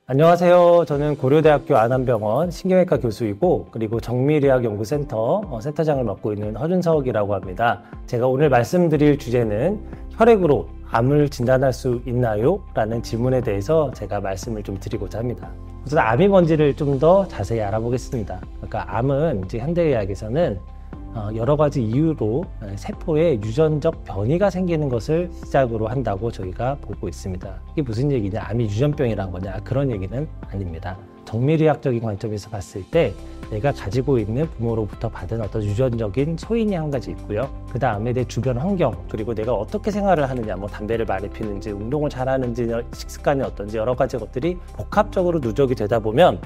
안녕하세요. 저는 고려대학교 안암병원 신경외과 교수이고 그리고 정밀의학연구센터 센터장을 맡고 있는 허준석이라고 합니다. 제가 오늘 말씀드릴 주제는 혈액으로 암을 진단할 수 있나요? 라는 질문에 대해서 제가 말씀을 좀 드리고자 합니다. 우선 암이 뭔지를 좀 더 자세히 알아보겠습니다. 그러니까 암은 이제 현대의학에서는 여러 가지 이유로 세포에 유전적 변이가 생기는 것을 시작으로 한다고 저희가 보고 있습니다. 이게 무슨 얘기냐? 암이 유전병이란 거냐? 그런 얘기는 아닙니다. 정밀의학적인 관점에서 봤을 때 내가 가지고 있는 부모로부터 받은 어떤 유전적인 소인이 한 가지 있고요. 그 다음에 내 주변 환경, 그리고 내가 어떻게 생활을 하느냐, 뭐 담배를 많이 피는지, 운동을 잘하는지, 식습관이 어떤지 여러 가지 것들이 복합적으로 누적이 되다 보면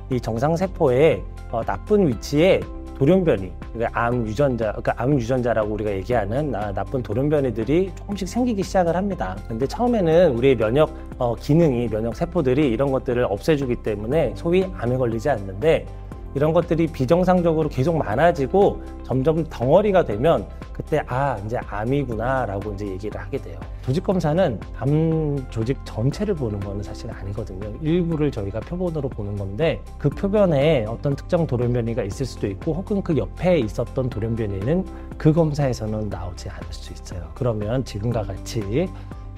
이 정상세포의 나쁜 위치에 돌연변이, 그러니까 암 유전자라고 우리가 얘기하는 나쁜 돌연변이들이 조금씩 생기기 시작을 합니다. 근데 처음에는 우리의 면역 기능이, 면역 세포들이 이런 것들을 없애주기 때문에 소위 암에 걸리지 않는데, 이런 것들이 비정상적으로 계속 많아지고 점점 덩어리가 되면 그때 이제 암이구나 라고 이제 얘기를 하게 돼요. 조직 검사는 암 조직 전체를 보는 거는 사실 아니거든요. 일부를 저희가 표본으로 보는 건데, 그 표변에 어떤 특정 돌연변이가 있을 수도 있고 혹은 그 옆에 있었던 돌연변이는 그 검사에서는 나오지 않을 수 있어요. 그러면 지금과 같이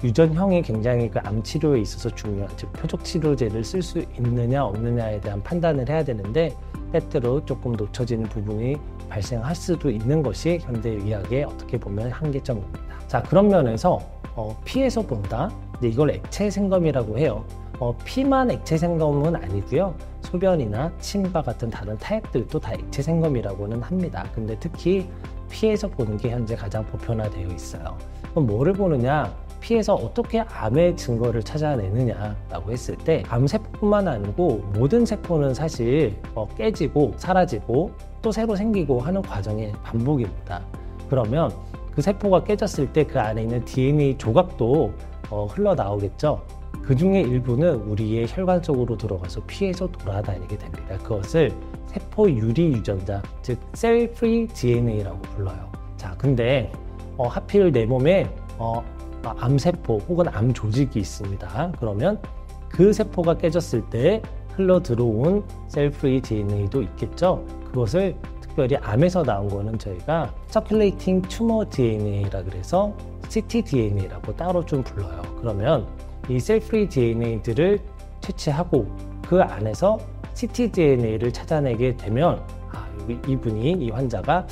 유전형이 굉장히 그 암 치료에 있어서 중요한, 즉 표적 치료제를 쓸 수 있느냐 없느냐에 대한 판단을 해야 되는데, 때때로 조금 놓쳐지는 부분이 발생할 수도 있는 것이 현대의학의 어떻게 보면 한계점입니다. 자, 그런 면에서 피에서 본다. 근데 이걸 액체 생검이라고 해요. 피만 액체 생검은 아니고요. 소변이나 침과 같은 다른 타액들도 다 액체 생검이라고는 합니다. 근데 특히 피에서 보는 게 현재 가장 보편화되어 있어요. 그럼 뭐를 보느냐? 피에서 어떻게 암의 증거를 찾아내느냐라고 했을 때, 암세포뿐만 아니고 모든 세포는 사실 깨지고 사라지고 또 새로 생기고 하는 과정의 반복입니다. 그러면 그 세포가 깨졌을 때 그 안에 있는 DNA 조각도 흘러나오겠죠. 그 중에 일부는 우리의 혈관 속으로 들어가서 피에서 돌아다니게 됩니다. 그것을 세포 유리 유전자, 즉 셀 프리 DNA라고 불러요. 자, 근데 하필 내 몸에 암세포 혹은 암 조직이 있습니다. 그러면 그 세포가 깨졌을 때 흘러 들어온 셀 프리 DNA도 있겠죠. 그것을 특별히 암에서 나온 거는 저희가 Circulating Tumor DNA라 그래서 ctDNA라고 따로 좀 불러요. 그러면 이 셀 프리 DNA들을 채취하고 그 안에서 ctDNA를 찾아내게 되면 이 환자가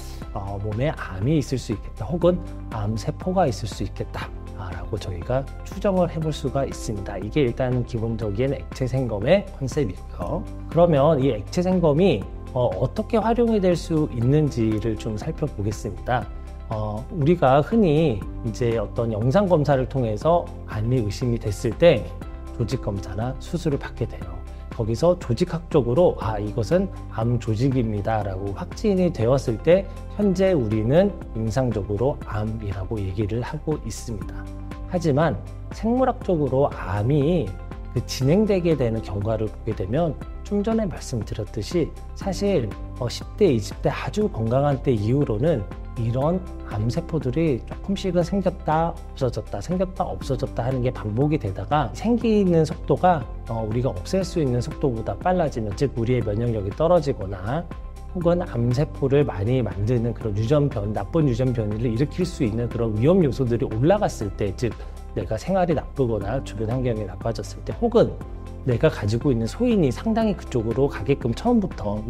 몸에 암이 있을 수 있겠다, 혹은 암세포가 있을 수 있겠다 라고 저희가 추정을 해볼 수가 있습니다. 이게 일단 기본적인 액체 생검의 컨셉이고요. 그러면 이 액체 생검이 어떻게 활용이 될 수 있는지를 좀 살펴보겠습니다. 우리가 흔히 이제 어떤 영상 검사를 통해서 암이 의심이 됐을 때 조직 검사나 수술을 받게 돼요. 거기서 조직학적으로 이것은 암 조직입니다 라고 확진이 되었을 때 현재 우리는 임상적으로 암이라고 얘기를 하고 있습니다. 하지만 생물학적으로 암이 진행되게 되는 경과를 보게 되면 좀 전에 말씀드렸듯이 사실 10대, 20대 아주 건강한 때 이후로는 이런 암세포들이 조금씩은 생겼다 없어졌다 생겼다 없어졌다 하는 게 반복이 되다가 생기는 속도가 우리가 없앨 수 있는 속도보다 빨라지면, 즉 우리의 면역력이 떨어지거나 혹은 암세포를 많이 만드는 그런 나쁜 유전 변이를 일으킬 수 있는 그런 위험 요소들이 올라갔을 때, 즉 내가 생활이 나쁘거나 주변 환경이 나빠졌을 때, 혹은 내가 가지고 있는 소인이 상당히 그쪽으로 가게끔 처음부터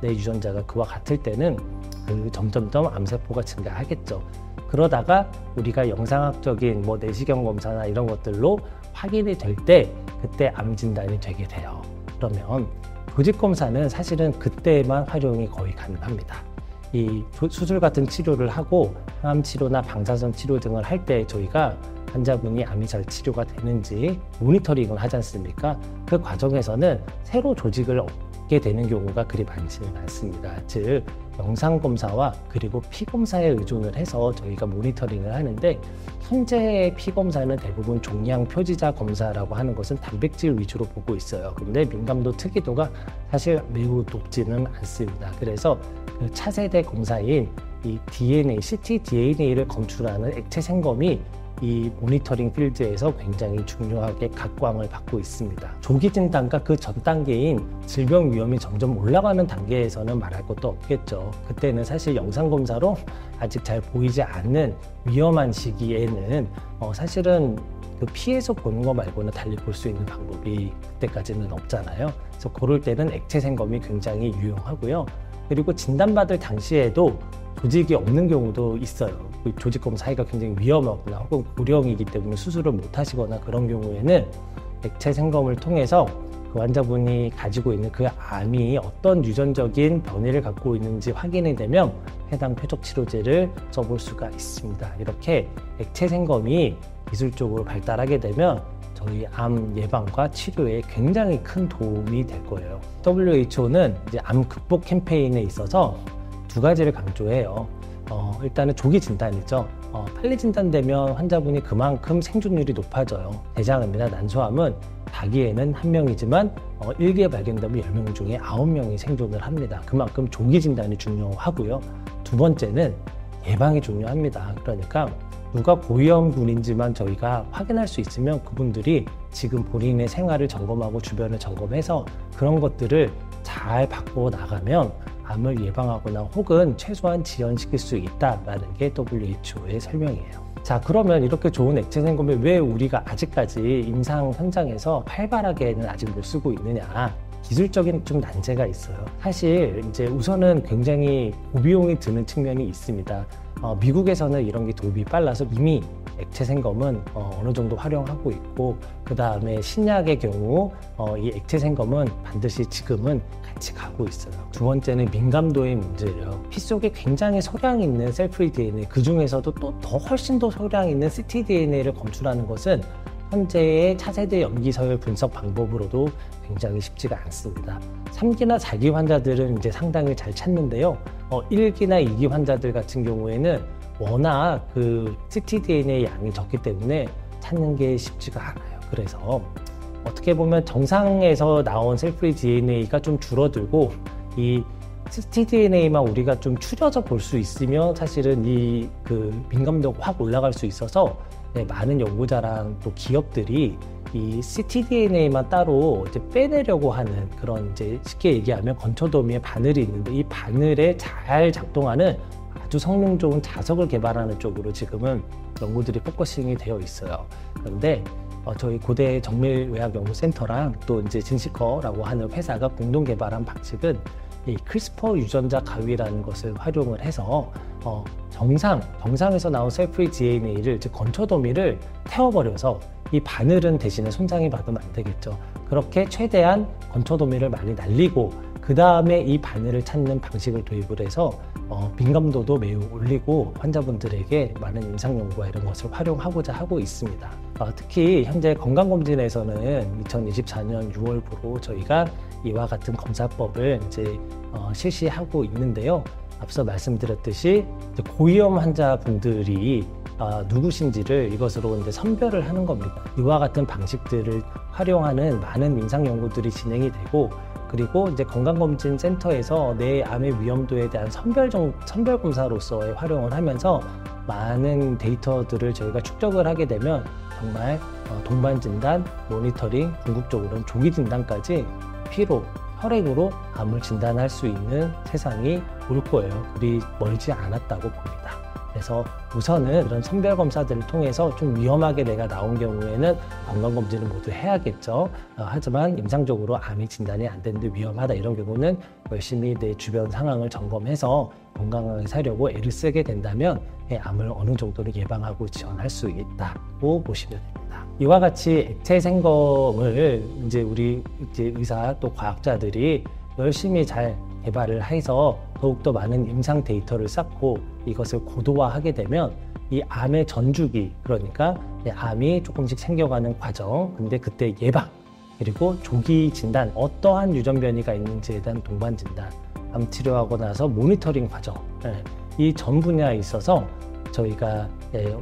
내 유전자가 그와 같을 때는 점점점 암세포가 증가하겠죠. 그러다가 우리가 영상학적인 내시경 검사나 이런 것들로 확인이 될 때 그때 암 진단이 되게 돼요. 그러면 조직 검사는 사실은 그때만 활용이 거의 가능합니다. 이 수술 같은 치료를 하고 항암 치료나 방사선 치료 등을 할 때 저희가 환자분이 암이 잘 치료가 되는지 모니터링을 하지 않습니까? 그 과정에서는 새로 조직을 얻게 되는 경우가 그리 많지는 않습니다. 즉 영상검사와 그리고 피검사에 의존을 해서 저희가 모니터링을 하는데, 현재의 피검사는 대부분 종양 표지자 검사라고 하는 것은 단백질 위주로 보고 있어요. 근데 민감도 특이도가 사실 매우 높지는 않습니다. 그래서 그 차세대 검사인 이 DNA, ctDNA를 검출하는 액체 생검이 이 모니터링 필드에서 굉장히 중요하게 각광을 받고 있습니다. 조기 진단과 그 전 단계인 질병 위험이 점점 올라가는 단계에서는 말할 것도 없겠죠. 그때는 사실 영상 검사로 아직 잘 보이지 않는 위험한 시기에는 사실은 그 피해서 보는 거 말고는 달리 볼 수 있는 방법이 그때까지는 없잖아요. 그래서 그럴 때는 액체 생검이 굉장히 유용하고요. 그리고 진단받을 당시에도 조직이 없는 경우도 있어요. 조직검 사이가 굉장히 위험하거나 혹은 고령이기 때문에 수술을 못 하시거나 그런 경우에는 액체 생검을 통해서 그 환자분이 가지고 있는 그 암이 어떤 유전적인 변이를 갖고 있는지 확인이 되면 해당 표적 치료제를 써볼 수가 있습니다. 이렇게 액체 생검이 기술적으로 발달하게 되면 저희 암 예방과 치료에 굉장히 큰 도움이 될 거예요. WHO는 이제 암 극복 캠페인에 있어서 두 가지를 강조해요. 일단은 조기 진단이죠. 빨리 진단되면 환자분이 그만큼 생존율이 높아져요. 대장암이나 난소암은 다기에는 1명이지만 1기에 발견되면 10명 중에 9명이 생존을 합니다. 그만큼 조기 진단이 중요하고요. 두 번째는 예방이 중요합니다. 그러니까 누가 고위험군인지만 저희가 확인할 수 있으면 그분들이 지금 본인의 생활을 점검하고 주변을 점검해서 그런 것들을 잘 바꿔 나가면 암을 예방하거나 혹은 최소한 지연시킬 수 있다라는 게 WHO의 설명이에요. 자, 그러면 이렇게 좋은 액체 생검을 왜 우리가 아직까지 임상 현장에서 활발하게는 아직 못 쓰고 있느냐? 기술적인 좀 난제가 있어요. 사실 이제 우선은 굉장히 고비용이 드는 측면이 있습니다. 미국에서는 이런 게 도입이 빨라서 이미 액체 생검은 어느 정도 활용하고 있고, 그 다음에 신약의 경우 이 액체 생검은 반드시 지금은 같이 가고 있어요. 두 번째는 민감도의 문제예요. 피 속에 굉장히 소량 있는 셀프리 DNA, 그 중에서도 또 더 훨씬 더 소량 있는 ctDNA를 검출하는 것은 현재의 차세대 염기 서열 분석 방법으로도 굉장히 쉽지가 않습니다. 3기나 4기 환자들은 이제 상당히 잘 찾는데요. 1기나 2기 환자들 같은 경우에는 워낙 그 ctDNA 양이 적기 때문에 찾는 게 쉽지가 않아요. 그래서 어떻게 보면 정상에서 나온 셀프리 DNA가 좀 줄어들고 이 ctDNA만 우리가 좀 추려져 볼 수 있으면 사실은 이 그 민감도가 확 올라갈 수 있어서 많은 연구자랑 또 기업들이 이 ctDNA만 따로 이제 빼내려고 하는 그런, 이제 쉽게 얘기하면 건초도미의 바늘이 있는데 이 바늘에 잘 작동하는 아주 성능 좋은 자석을 개발하는 쪽으로 지금은 연구들이 포커싱이 되어 있어요. 그런데 저희 고대 정밀의학연구센터랑 또 이제 진시커라고 하는 회사가 공동 개발한 방식은 이 크리스퍼 유전자 가위라는 것을 활용을 해서 정상에서 나온 셀프리 DNA를, 즉 건초도미를 태워버려서 이 바늘은 대신에 손상이 받으면 안 되겠죠. 그렇게 최대한 건초도미를 많이 날리고 그 다음에 이 바늘을 찾는 방식을 도입을 해서 민감도도 매우 올리고 환자분들에게 많은 임상 연구와 이런 것을 활용하고자 하고 있습니다. 특히 현재 건강검진에서는 2024년 6월부로 저희가 이와 같은 검사법을 이제 실시하고 있는데요. 앞서 말씀드렸듯이 고위험 환자분들이 누구신지를 이것으로 이제 선별을 하는 겁니다. 이와 같은 방식들을 활용하는 많은 임상 연구들이 진행이 되고, 그리고 이제 건강검진센터에서 내 암의 위험도에 대한 선별 검사로서의 활용을 하면서 많은 데이터들을 저희가 축적을 하게 되면 정말 동반 진단, 모니터링, 궁극적으로는 조기 진단까지 피로, 혈액으로 암을 진단할 수 있는 세상이 올 거예요. 그리 멀지 않았다고 봅니다. 그래서 우선은 이런 선별 검사들을 통해서 좀 위험하게 내가 나온 경우에는 건강검진을 모두 해야겠죠. 하지만 임상적으로 암이 진단이 안 되는데 위험하다 이런 경우는 열심히 내 주변 상황을 점검해서 건강하게 살려고 애를 쓰게 된다면 암을 어느 정도는 예방하고 지원할 수 있다고 보시면 됩니다. 이와 같이 액체 생검을 이제 우리 이제 의사 또 과학자들이 열심히 잘 개발을 해서 더욱더 많은 임상 데이터를 쌓고 이것을 고도화하게 되면 이 암의 전주기, 그러니까 암이 조금씩 생겨가는 과정, 근데 그때 예방, 그리고 조기 진단, 어떠한 유전 변이가 있는지에 대한 동반 진단, 암 치료하고 나서 모니터링 과정, 이 전 분야에 있어서 저희가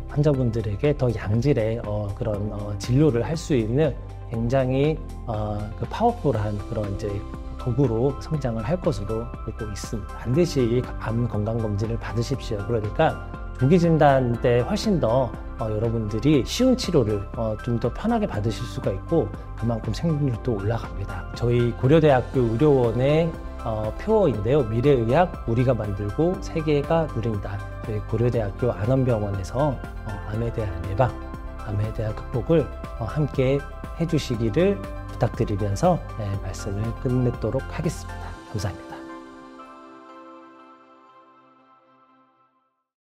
환자분들에게 더 양질의 그런 진료를 할 수 있는 굉장히 그 파워풀한 그런 이제 도구로 성장을 할 것으로 보고 있습니다. 반드시 암 건강검진을 받으십시오. 그러니까 조기 진단 때 훨씬 더 여러분들이 쉬운 치료를 좀 더 편하게 받으실 수가 있고 그만큼 생존율도 올라갑니다. 저희 고려대학교 의료원의 표어인데요. 미래의학 우리가 만들고 세계가 누린다. 저희 고려대학교 안원병원에서 암에 대한 예방, 암에 대한 극복을 함께 해주시기를 부탁드리면서 말씀을 끝내도록 하겠습니다. 감사합니다.